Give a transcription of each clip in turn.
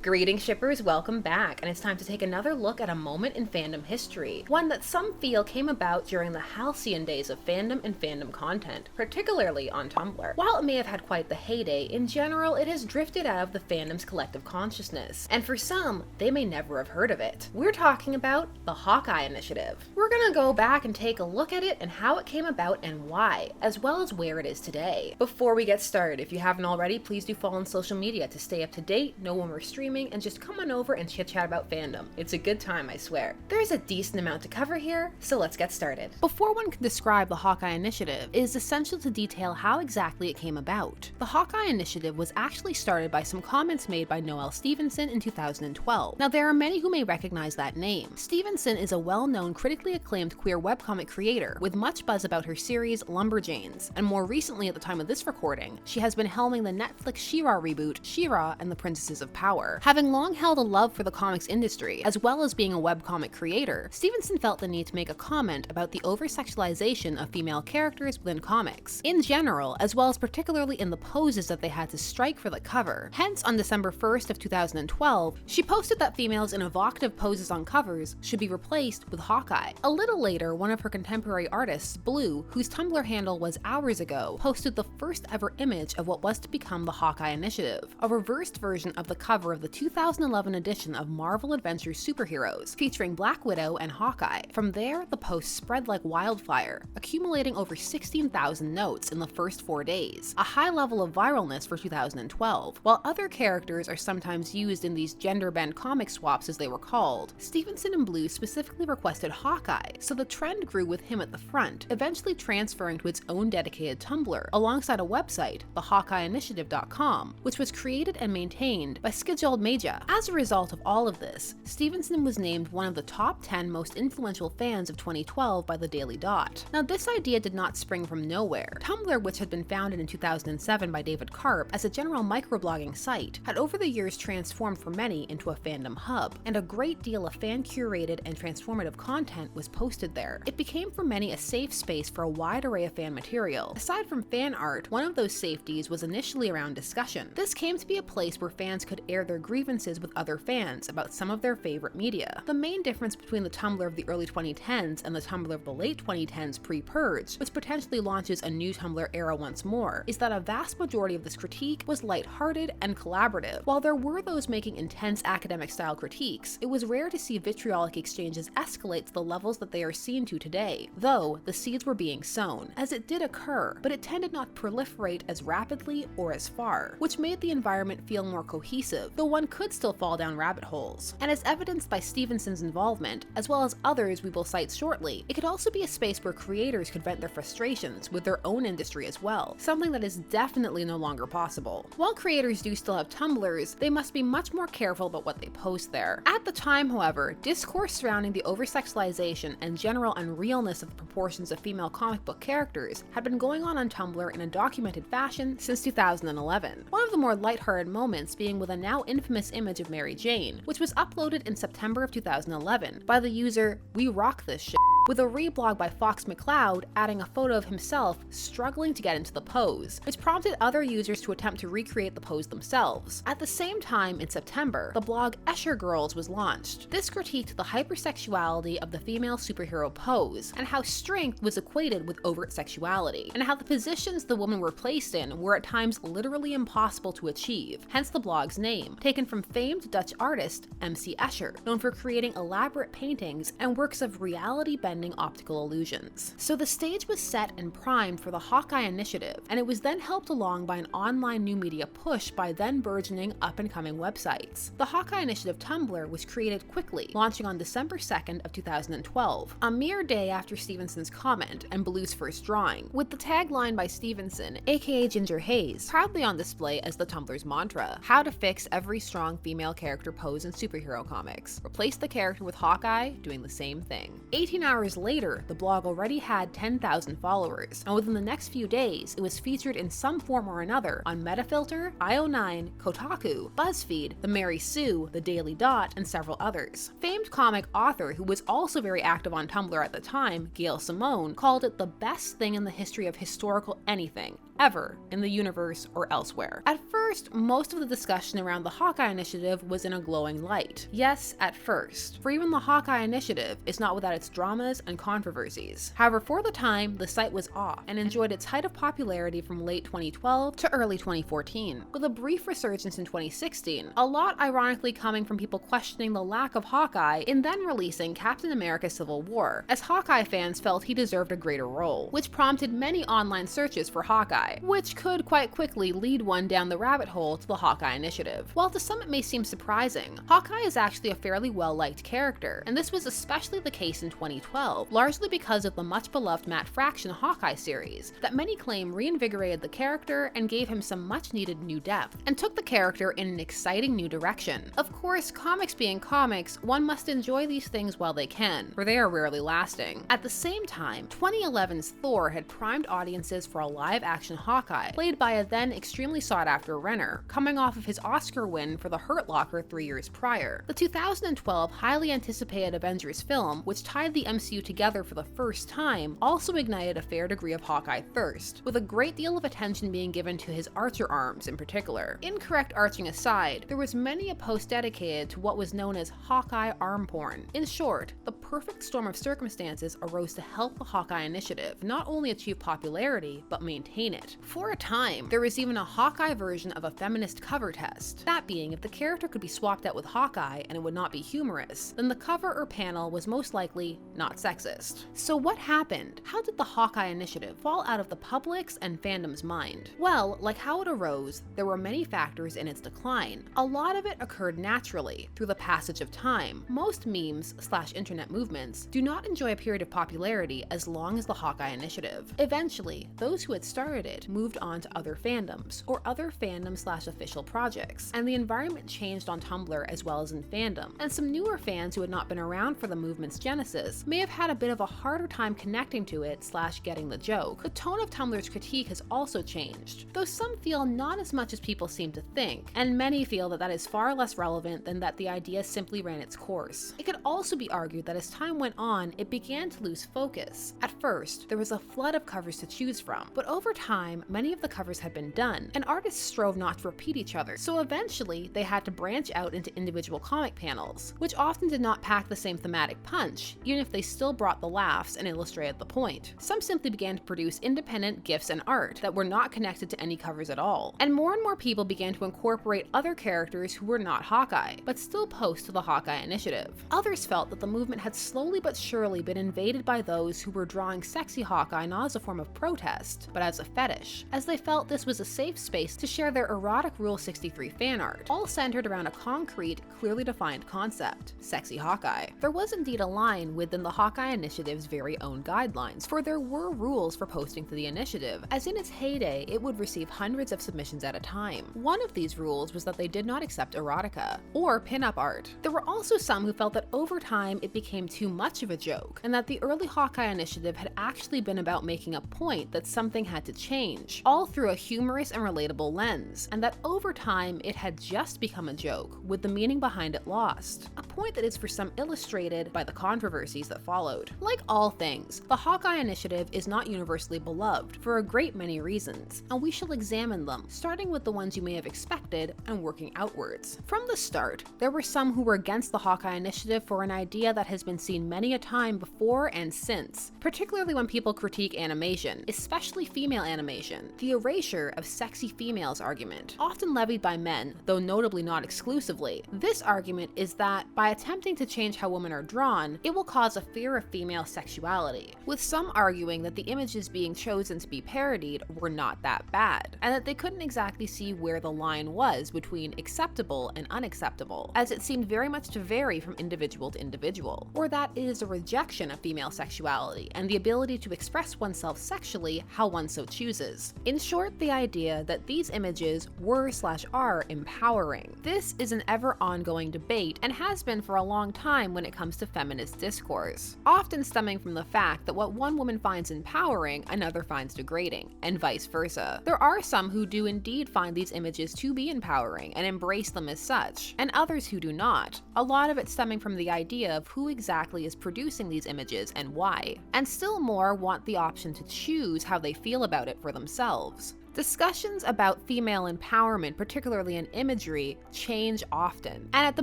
Greetings shippers, welcome back, and it's time to take another look at a moment in fandom history, one that some feel came about during the halcyon days of fandom and fandom content, particularly on Tumblr. While it may have had quite the heyday, in general it has drifted out of the fandom's collective consciousness, and for some, they may never have heard of it. We're talking about the Hawkeye Initiative. We're gonna go back and take a look at it and how it came about and why, as well as where it is today. Before we get started, if you haven't already, please do follow on social media to stay up to date, know when we're streaming, and just come on over and chit chat about fandom. It's a good time, I swear. There's a decent amount to cover here, so let's get started. Before one can describe the Hawkeye Initiative, it is essential to detail how exactly it came about. The Hawkeye Initiative was actually started by some comments made by Noelle Stevenson in 2012. Now there are many who may recognize that name. Stevenson is a well-known, critically acclaimed queer webcomic creator with much buzz about her series Lumberjanes, and more recently at the time of this recording, she has been helming the Netflix She-Ra reboot, She-Ra and the Princesses of Power. Having long held a love for the comics industry, as well as being a webcomic creator, Stevenson felt the need to make a comment about the over-sexualization of female characters within comics, in general, as well as particularly in the poses that they had to strike for the cover. Hence, on December 1st of 2012, she posted that females in evocative poses on covers should be replaced with Hawkeye. A little later, one of her contemporary artists, Blue, whose Tumblr handle was Hours Ago, posted the first ever image of what was to become the Hawkeye Initiative, a reversed version of the cover of the 2011 edition of Marvel Adventures Superheroes, featuring Black Widow and Hawkeye. From there, the post spread like wildfire, accumulating over 16,000 notes in the first 4 days, a high level of viralness for 2012. While other characters are sometimes used in these gender-bent comic swaps as they were called, Stevenson and Blue specifically requested Hawkeye, so the trend grew with him at the front, eventually transferring to its own dedicated Tumblr, alongside a website, thehawkeyeinitiative.com, which was created and maintained by Scheduled Media. As a result of all of this, Stevenson was named one of the top 10 most influential fans of 2012 by the Daily Dot. Now this idea did not spring from nowhere. Tumblr, which had been founded in 2007 by David Karp as a general microblogging site, had over the years transformed for many into a fandom hub, and a great deal of fan-curated and transformative content was posted there. It became for many a safe space for a wide array of fan material. Aside from fan art, one of those safeties was initially around discussion. This came to be a place where fans could air their grievances with other fans about some of their favorite media. The main difference between the Tumblr of the early 2010s and the Tumblr of the late 2010s pre-Purge, which potentially launches a new Tumblr era once more, is that a vast majority of this critique was lighthearted and collaborative. While there were those making intense academic-style critiques, it was rare to see vitriolic exchanges escalate to the levels that they are seen to today, though the seeds were being sown, as it did occur, but it tended not to proliferate as rapidly or as far, which made the environment feel more cohesive, though one could still fall down rabbit holes. And as evidenced by Stevenson's involvement, as well as others we will cite shortly, it could also be a space where creators could vent their frustrations with their own industry as well, something that is definitely no longer possible. While creators do still have Tumblrs, they must be much more careful about what they post there. At the time, however, discourse surrounding the over-sexualization and general unrealness of the proportions of female comic book characters had been going on Tumblr in a documented fashion since 2011. One of the more lighthearted moments being with a now infamous image of Mary Jane, which was uploaded in September of 2011 by the user We Rock This Shit, with a reblog by Fox McCloud adding a photo of himself struggling to get into the pose, which prompted other users to attempt to recreate the pose themselves. At the same time, in September, the blog Escher Girls was launched. This critiqued the hypersexuality of the female superhero pose, and how strength was equated with overt sexuality, and how the positions the women were placed in were at times literally impossible to achieve, hence the blog's name, taken from famed Dutch artist MC Escher, known for creating elaborate paintings and works of reality-bending optical illusions. So the stage was set and primed for the Hawkeye Initiative, and it was then helped along by an online new media push by then burgeoning up-and-coming websites. The Hawkeye Initiative Tumblr was created quickly, launching on December 2nd of 2012, a mere day after Stevenson's comment and Blue's first drawing, with the tagline by Stevenson, aka Ginger Hayes, proudly on display as the Tumblr's mantra: how to fix every strong female character pose in superhero comics. Replace the character with Hawkeye doing the same thing. 18 hours hours later, the blog already had 10,000 followers, and within the next few days, it was featured in some form or another on Metafilter, IO9, Kotaku, BuzzFeed, The Mary Sue, The Daily Dot, and several others. Famed comic author who was also very active on Tumblr at the time, Gail Simone, called it the best thing in the history of historical anything, ever, in the universe or elsewhere. At first, most of the discussion around the Hawkeye Initiative was in a glowing light. Yes, at first, for even the Hawkeye Initiative is not without its dramas and controversies. However, for the time, the site was off and enjoyed its height of popularity from late 2012 to early 2014, with a brief resurgence in 2016, a lot ironically coming from people questioning the lack of Hawkeye in then releasing Captain America Civil War, as Hawkeye fans felt he deserved a greater role, which prompted many online searches for Hawkeye, which could quite quickly lead one down the rabbit hole to the Hawkeye Initiative. While to some it may seem surprising, Hawkeye is actually a fairly well-liked character, and this was especially the case in 2012, largely because of the much-beloved Matt Fraction Hawkeye series, that many claim reinvigorated the character and gave him some much-needed new depth, and took the character in an exciting new direction. Of course, comics being comics, one must enjoy these things while they can, for they are rarely lasting. At the same time, 2011's Thor had primed audiences for a live-action Hawkeye, played by a then extremely sought-after Renner, coming off of his Oscar win for The Hurt Locker 3 years prior. The 2012 highly anticipated Avengers film, which tied the MCU together for the first time, also ignited a fair degree of Hawkeye thirst, with a great deal of attention being given to his archer arms in particular. Incorrect arching aside, there was many a post dedicated to what was known as Hawkeye arm porn. In short, the perfect storm of circumstances arose to help the Hawkeye Initiative not only achieve popularity, but maintain it. For a time, there was even a Hawkeye version of a feminist cover test. That being, if the character could be swapped out with Hawkeye and it would not be humorous, then the cover or panel was most likely not sexist. So what happened? How did the Hawkeye Initiative fall out of the public's and fandom's mind? Well, like how it arose, there were many factors in its decline. A lot of it occurred naturally, through the passage of time. Most memes/internet movements do not enjoy a period of popularity as long as the Hawkeye Initiative. Eventually, those who had started it moved on to other fandoms, or other fandom/official projects, and the environment changed on Tumblr as well as in fandom, and some newer fans who had not been around for the movement's genesis may have had a bit of a harder time connecting to it/getting the joke. The tone of Tumblr's critique has also changed, though some feel not as much as people seem to think, and many feel that that is far less relevant than that the idea simply ran its course. It could also be argued that as time went on, it began to lose focus. At first, there was a flood of covers to choose from, but over time, many of the covers had been done, and artists strove not to repeat each other, so eventually they had to branch out into individual comic panels, which often did not pack the same thematic punch, even if they still brought the laughs and illustrated the point. Some simply began to produce independent GIFs and art that were not connected to any covers at all, and more people began to incorporate other characters who were not Hawkeye, but still post to the Hawkeye Initiative. Others felt that the movement had slowly but surely been invaded by those who were drawing sexy Hawkeye not as a form of protest, but as a fetish, as they felt this was a safe space to share their erotic Rule 63 fan art, all centered around a concrete, clearly defined concept: sexy Hawkeye. There was indeed a line within the Hawkeye Initiative's very own guidelines, for there were rules for posting to the initiative, as in its heyday it would receive hundreds of submissions at a time. One of these rules was that they did not accept erotica, or pin-up art. There were also some who felt that over time it became too much of a joke, and that the early Hawkeye Initiative had actually been about making a point that something had to change, all through a humorous and relatable lens, and that over time it had just become a joke, with the meaning behind it lost. A point that is for some illustrated by the controversies that followed. Like all things, the Hawkeye Initiative is not universally beloved for a great many reasons, and we shall examine them, starting with the ones you may have expected and working outwards. From the start, there were some who were against the Hawkeye Initiative for an idea that has been seen many a time before and since, particularly when people critique animation, especially female animation. The erasure of sexy females argument, often levied by men, though notably not exclusively. This argument is that by attempting to change how women are drawn, it will cause a fear of female sexuality, with some arguing that the images being chosen to be parodied were not that bad, and that they couldn't exactly see where the line was between acceptable and unacceptable, as it seemed very much to vary from individual to individual, or that it is a rejection of female sexuality and the ability to express oneself sexually how one so chooses. In short, the idea that these images were/are empowering. This is an ever ongoing debate and has been been for a long time when it comes to feminist discourse, often stemming from the fact that what one woman finds empowering, another finds degrading, and vice versa. There are some who do indeed find these images to be empowering and embrace them as such, and others who do not, a lot of it stemming from the idea of who exactly is producing these images and why. And still more want the option to choose how they feel about it for themselves. Discussions about female empowerment, particularly in imagery, change often. And at the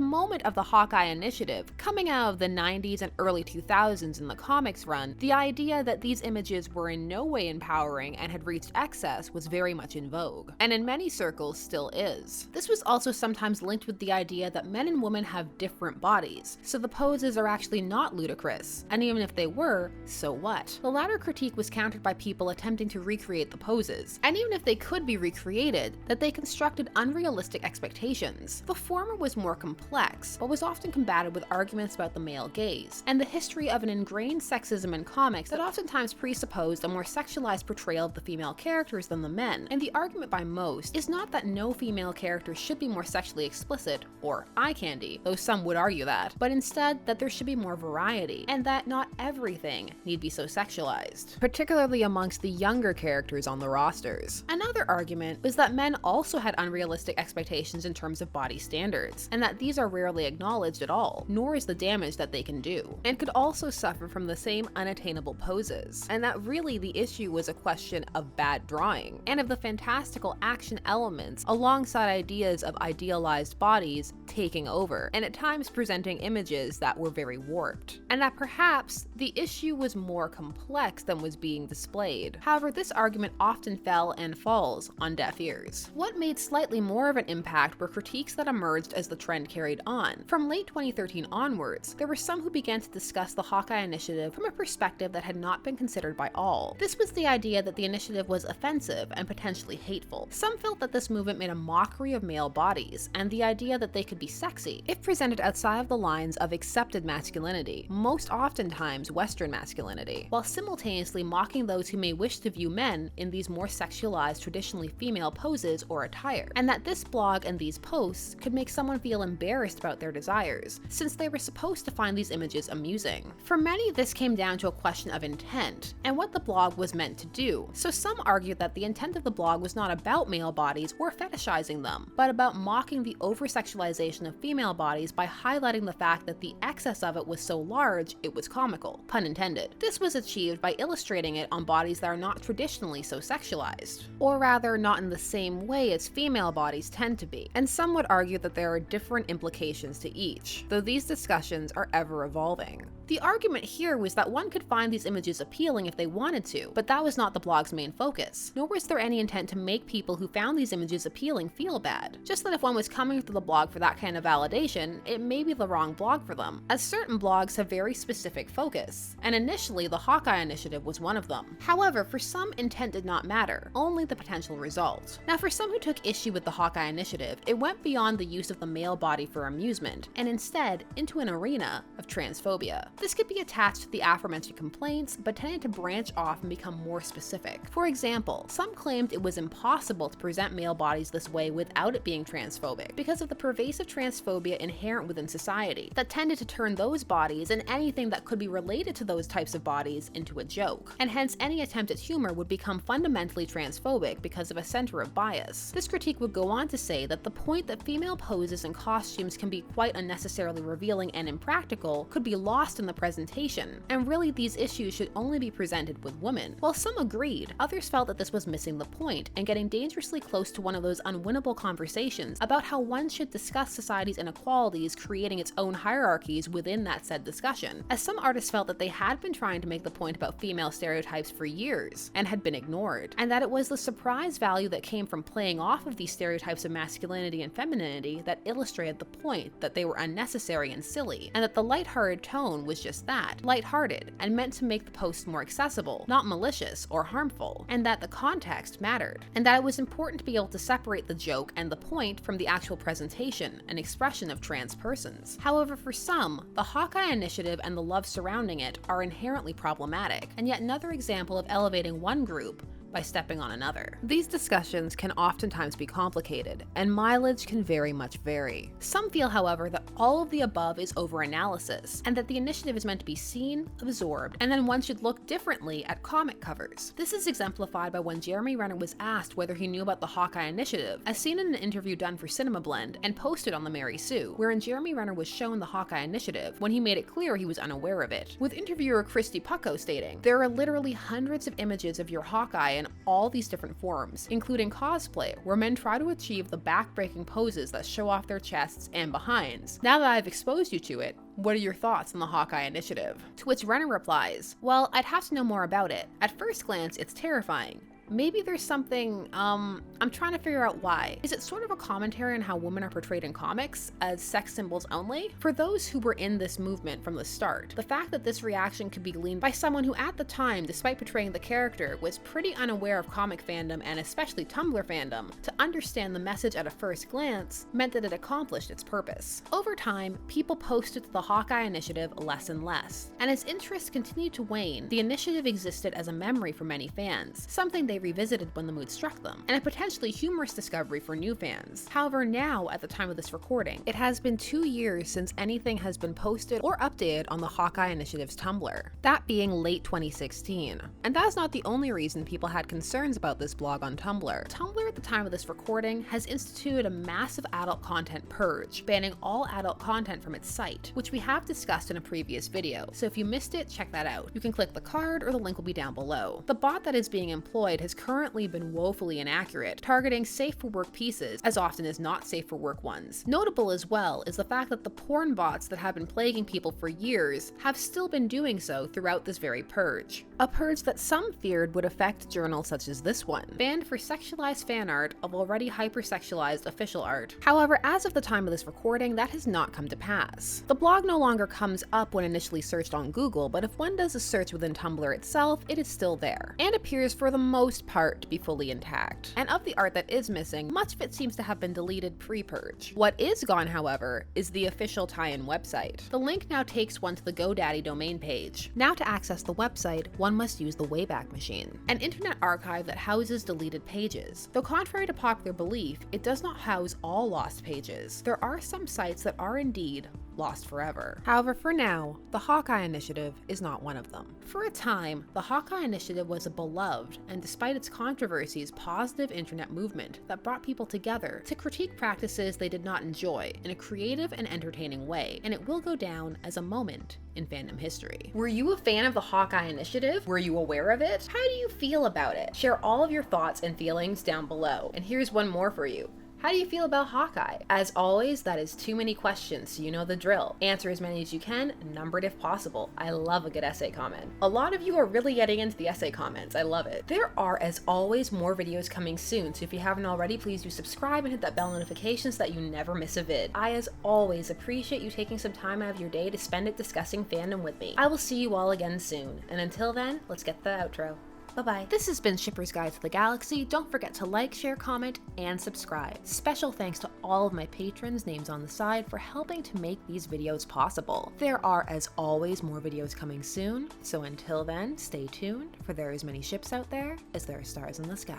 moment of the Hawkeye Initiative, coming out of the 90s and early 2000s in the comics run, the idea that these images were in no way empowering and had reached excess was very much in vogue, and in many circles still is. This was also sometimes linked with the idea that men and women have different bodies, so the poses are actually not ludicrous, and even if they were, so what? The latter critique was countered by people attempting to recreate the poses, and even if they could be recreated, that they constructed unrealistic expectations. The former was more complex, but was often combated with arguments about the male gaze, and the history of an ingrained sexism in comics that oftentimes presupposed a more sexualized portrayal of the female characters than the men. And the argument by most is not that no female character should be more sexually explicit or eye candy, though some would argue that, but instead that there should be more variety, and that not everything need be so sexualized, particularly amongst the younger characters on the rosters. Another argument was that men also had unrealistic expectations in terms of body standards, and that these are rarely acknowledged at all, nor is the damage that they can do, and could also suffer from the same unattainable poses, and that really the issue was a question of bad drawing, and of the fantastical action elements alongside ideas of idealized bodies taking over, and at times presenting images that were very warped, and that perhaps the issue was more complex than was being displayed. However, this argument often fell and falls on deaf ears. What made slightly more of an impact were critiques that emerged as the trend carried on. From late 2013 onwards, there were some who began to discuss the Hawkeye Initiative from a perspective that had not been considered by all. This was the idea that the initiative was offensive and potentially hateful. Some felt that this movement made a mockery of male bodies, and the idea that they could be sexy if presented outside of the lines of accepted masculinity, most oftentimes Western masculinity, while simultaneously mocking those who may wish to view men in these more sexualized traditionally female poses or attire, and that this blog and these posts could make someone feel embarrassed about their desires, since they were supposed to find these images amusing. For many, this came down to a question of intent, and what the blog was meant to do. So some argued that the intent of the blog was not about male bodies or fetishizing them, but about mocking the over-sexualization of female bodies by highlighting the fact that the excess of it was so large, it was comical, pun intended. This was achieved by illustrating it on bodies that are not traditionally so sexualized, or rather not in the same way as female bodies tend to be, and some would argue that there are different implications to each, though these discussions are ever evolving. The argument here was that one could find these images appealing if they wanted to, but that was not the blog's main focus, nor was there any intent to make people who found these images appealing feel bad, just that if one was coming to the blog for that kind of validation, it may be the wrong blog for them, as certain blogs have very specific focus, and initially the Hawkeye Initiative was one of them. However, for some, intent did not matter, only the potential result. Now, for some who took issue with the Hawkeye Initiative, it went beyond the use of the male body for amusement, and instead into an arena of transphobia. This could be attached to the aforementioned complaints, but tended to branch off and become more specific. For example, some claimed it was impossible to present male bodies this way without it being transphobic, because of the pervasive transphobia inherent within society, that tended to turn those bodies and anything that could be related to those types of bodies into a joke, and hence any attempt at humor would become fundamentally transphobic because of a center of bias. This critique would go on to say that the point that female poses and costumes can be quite unnecessarily revealing and impractical could be lost in the presentation, and really these issues should only be presented with women. While some agreed, others felt that this was missing the point and getting dangerously close to one of those unwinnable conversations about how one should discuss society's inequalities, creating its own hierarchies within that said discussion, as some artists felt that they had been trying to make the point about female stereotypes for years and had been ignored, and that it was the surprise value that came from playing off of these stereotypes of masculinity and femininity that illustrated the point that they were unnecessary and silly, and that the lighthearted tone was just that, lighthearted, and meant to make the post more accessible, not malicious or harmful, and that the context mattered, and that it was important to be able to separate the joke and the point from the actual presentation and expression of trans persons. However, for some, the Hawkeye Initiative and the love surrounding it are inherently problematic, and yet another example of elevating one group by stepping on another. These discussions can oftentimes be complicated, and mileage can very much vary. Some feel, however, that all of the above is overanalysis, and that the initiative is meant to be seen, absorbed, and then one should look differently at comic covers. This is exemplified by when Jeremy Renner was asked whether he knew about the Hawkeye Initiative, as seen in an interview done for Cinema Blend and posted on the Mary Sue, wherein Jeremy Renner was shown the Hawkeye Initiative when he made it clear he was unaware of it, with interviewer Christy Pucko stating, "There are literally hundreds of images of your Hawkeye in all these different forms, including cosplay, where men try to achieve the back-breaking poses that show off their chests and behinds. Now that I've exposed you to it, what are your thoughts on the Hawkeye Initiative?" To which Renner replies, "Well, I'd have to know more about it. At first glance, it's terrifying. Maybe there's something, I'm trying to figure out why. Is it sort of a commentary on how women are portrayed in comics, as sex symbols only? For those who were in this movement from the start, the fact that this reaction could be gleaned by someone who at the time, despite portraying the character, was pretty unaware of comic fandom and especially Tumblr fandom, to understand the message at a first glance meant that it accomplished its purpose. Over time, people posted to the Hawkeye Initiative less and less, and as interest continued to wane, the initiative existed as a memory for many fans, something they revisited when the mood struck them, and a potentially humorous discovery for new fans. However, now, at the time of this recording, it has been 2 years since anything has been posted or updated on the Hawkeye Initiative's Tumblr, that being late 2016. And that's not the only reason people had concerns about this blog on Tumblr. Tumblr, at the time of this recording, has instituted a massive adult content purge, banning all adult content from its site, which we have discussed in a previous video, so if you missed it, check that out. You can click the card or the link will be down below. The bot that is being employed has currently been woefully inaccurate, targeting safe for work pieces as often as not safe for work ones. Notable as well is the fact that the porn bots that have been plaguing people for years have still been doing so throughout this very purge. A purge that some feared would affect journals such as this one, banned for sexualized fan art of already hypersexualized official art. However, as of the time of this recording, that has not come to pass. The blog no longer comes up when initially searched on Google, but if one does a search within Tumblr itself, it is still there, and appears for the most part to be fully intact. And of the art that is missing, much of it seems to have been deleted pre-purge. What is gone, however, is the official tie-in website. The link now takes one to the GoDaddy domain page. Now to access the website, one must use the Wayback Machine, an internet archive that houses deleted pages. Though contrary to popular belief, it does not house all lost pages. There are some sites that are indeed lost forever. However, for now, the Hawkeye Initiative is not one of them. For a time, the Hawkeye Initiative was a beloved, and despite its controversies, positive internet movement that brought people together to critique practices they did not enjoy in a creative and entertaining way, and it will go down as a moment in fandom history. Were you a fan of the Hawkeye Initiative? Were you aware of it? How do you feel about it? Share all of your thoughts and feelings down below. And here's one more for you. How do you feel about Hawkeye? As always, that is too many questions, so you know the drill. Answer as many as you can, numbered if possible. I love a good essay comment. A lot of you are really getting into the essay comments. I love it. There are, as always, more videos coming soon, so if you haven't already, please do subscribe and hit that bell notification so that you never miss a vid. I, as always, appreciate you taking some time out of your day to spend it discussing fandom with me. I will see you all again soon, and until then, let's get the outro. Bye-bye. This has been Shipper's Guide to the Galaxy. Don't forget to like, share, comment, and subscribe. Special thanks to all of my patrons, names on the side, for helping to make these videos possible. There are, as always, more videos coming soon, so until then, stay tuned, for there are as many ships out there as there are stars in the sky.